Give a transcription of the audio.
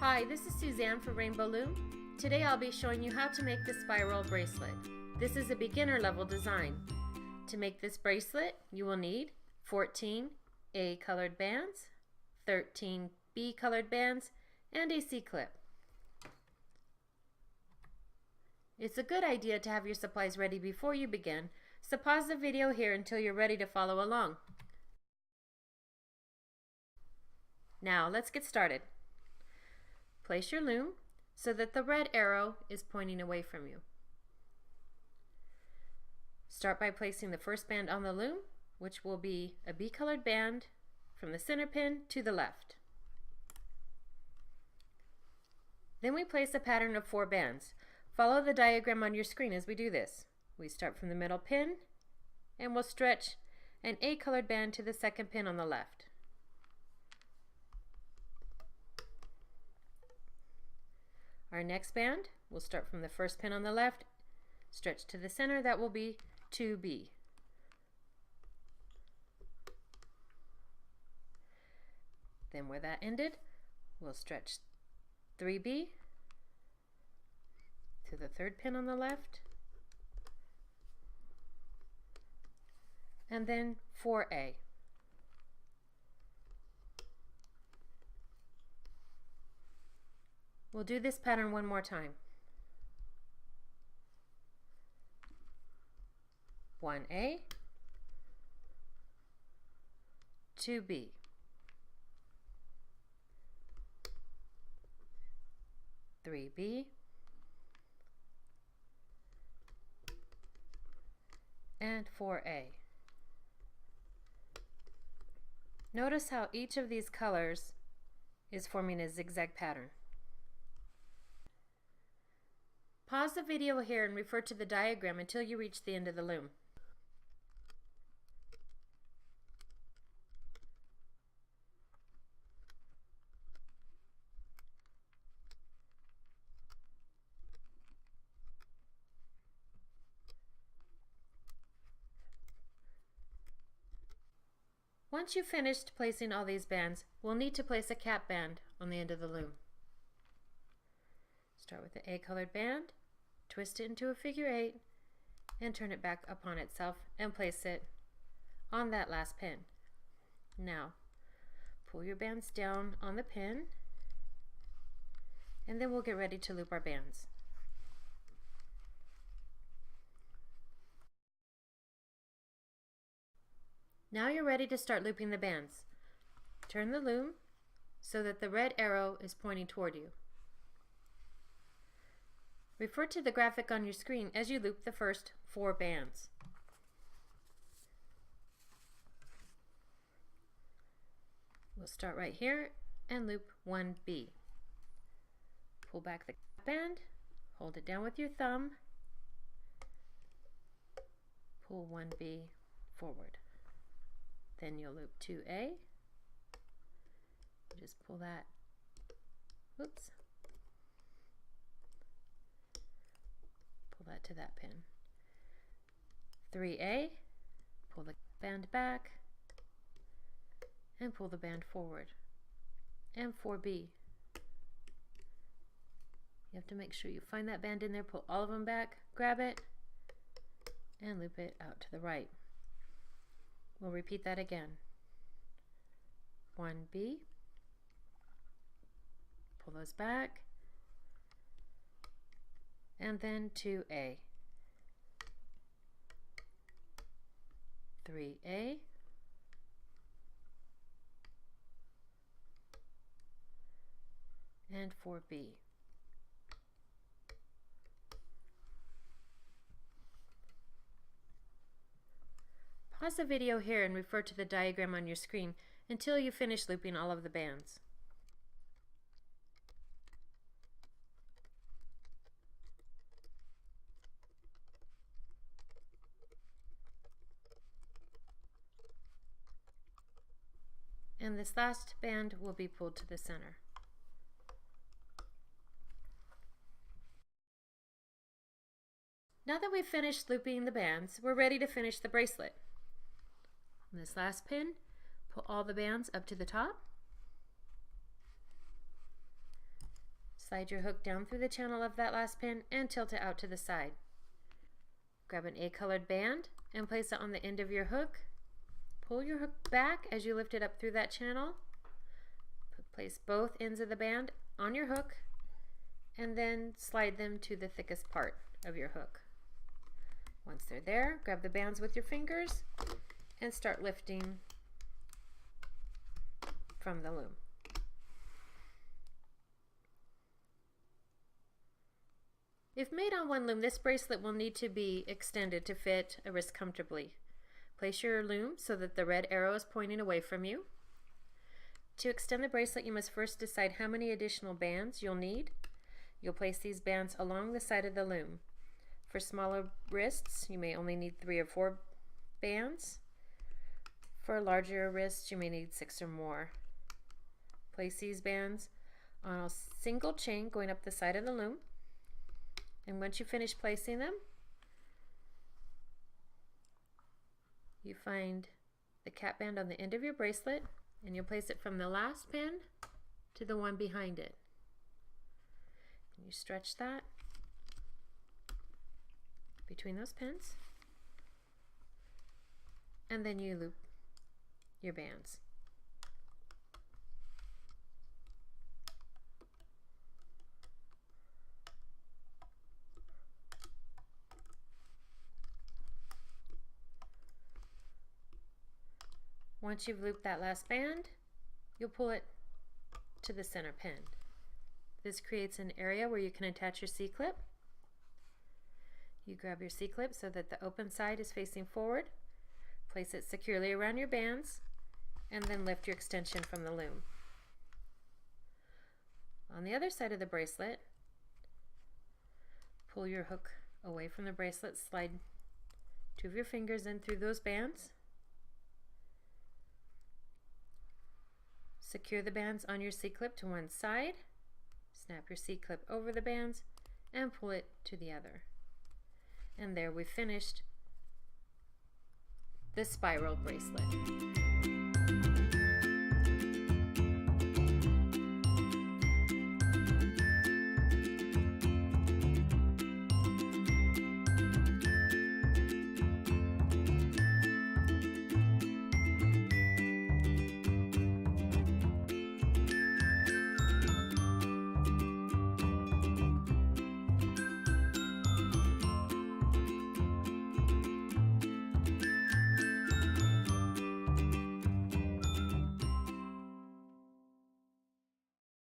Hi, this is Suzanne for Rainbow Loom. Today I'll be showing you how to make the spiral bracelet. This is a beginner level design. To make this bracelet, you will need 14 A colored bands, 13 B colored bands, and a C-clip. It's a good idea to have your supplies ready before you begin, so pause the video here until you're ready to follow along. Now let's get started. Place your loom so that the red arrow is pointing away from you. Start by placing the first band on the loom, which will be a B colored band from the center pin to the left. Then we place a pattern of 4 bands. Follow the diagram on your screen as we do this. We start from the middle pin and we'll stretch an A colored band to the second pin on the left. Our next band will start from the first pin on the left, stretch to the center, that will be 2B. Then where that ended, we'll stretch 3B to the third pin on the left, and then 4A. We'll do this pattern one more time. 1A, 2B, 3B, and 4A. Notice how each of these colors is forming a zigzag pattern. Pause the video here and refer to the diagram until you reach the end of the loom. Once you've finished placing all these bands, we'll need to place a cap band on the end of the loom. Start with the A colored band, twist it into a figure 8, and turn it back upon itself and place it on that last pin. Now, pull your bands down on the pin, and then we'll get ready to loop our bands. Now you're ready to start looping the bands. Turn the loom so that the red arrow is pointing toward you. Refer to the graphic on your screen as you loop the first 4 bands. We'll start right here and loop 1B. Pull back the band, hold it down with your thumb, pull 1B forward. Then you'll loop 2A, just pull that, oops, pull that to that pin. 3A, pull the band back and pull the band forward. And 4B. You have to make sure you find that band in there, pull all of them back, grab it, and loop it out to the right. We'll repeat that again. 1B, pull those back, and then 2A, 3A, and 4B. Pause the video here and refer to the diagram on your screen until you finish looping all of the bands. And this last band will be pulled to the center. Now that we've finished looping the bands, we're ready to finish the bracelet. On this last pin, pull all the bands up to the top Slide your hook down through the channel of that last pin and tilt it out to the side. Grab an A-colored band and place it on the end of your hook. Pull your hook back as you lift it up through that channel. Place both ends of the band on your hook and then slide them to the thickest part of your hook. Once they're there, grab the bands with your fingers and start lifting from the loom. If made on one loom, this bracelet will need to be extended to fit a wrist comfortably. Place your loom so that the red arrow is pointing away from you. To extend the bracelet, you must first decide how many additional bands you'll need. You'll place these bands along the side of the loom. For smaller wrists, you may only need 3 or 4 bands. For larger wrists, you may need 6 or more. Place these bands on a single chain going up the side of the loom. And once you finish placing them, you find the cap band on the end of your bracelet and you'll place it from the last pin to the one behind it. And you stretch that between those pins and then you loop your bands. Once you've looped that last band, you'll pull it to the center pin. This creates an area where you can attach your C-clip. You grab your C-clip so that the open side is facing forward, place it securely around your bands, and then lift your extension from the loom. On the other side of the bracelet, pull your hook away from the bracelet, slide 2 of your fingers in through those bands. Secure the bands on your C-clip to one side, snap your C-clip over the bands, and pull it to the other. And there we've finished the spiral bracelet.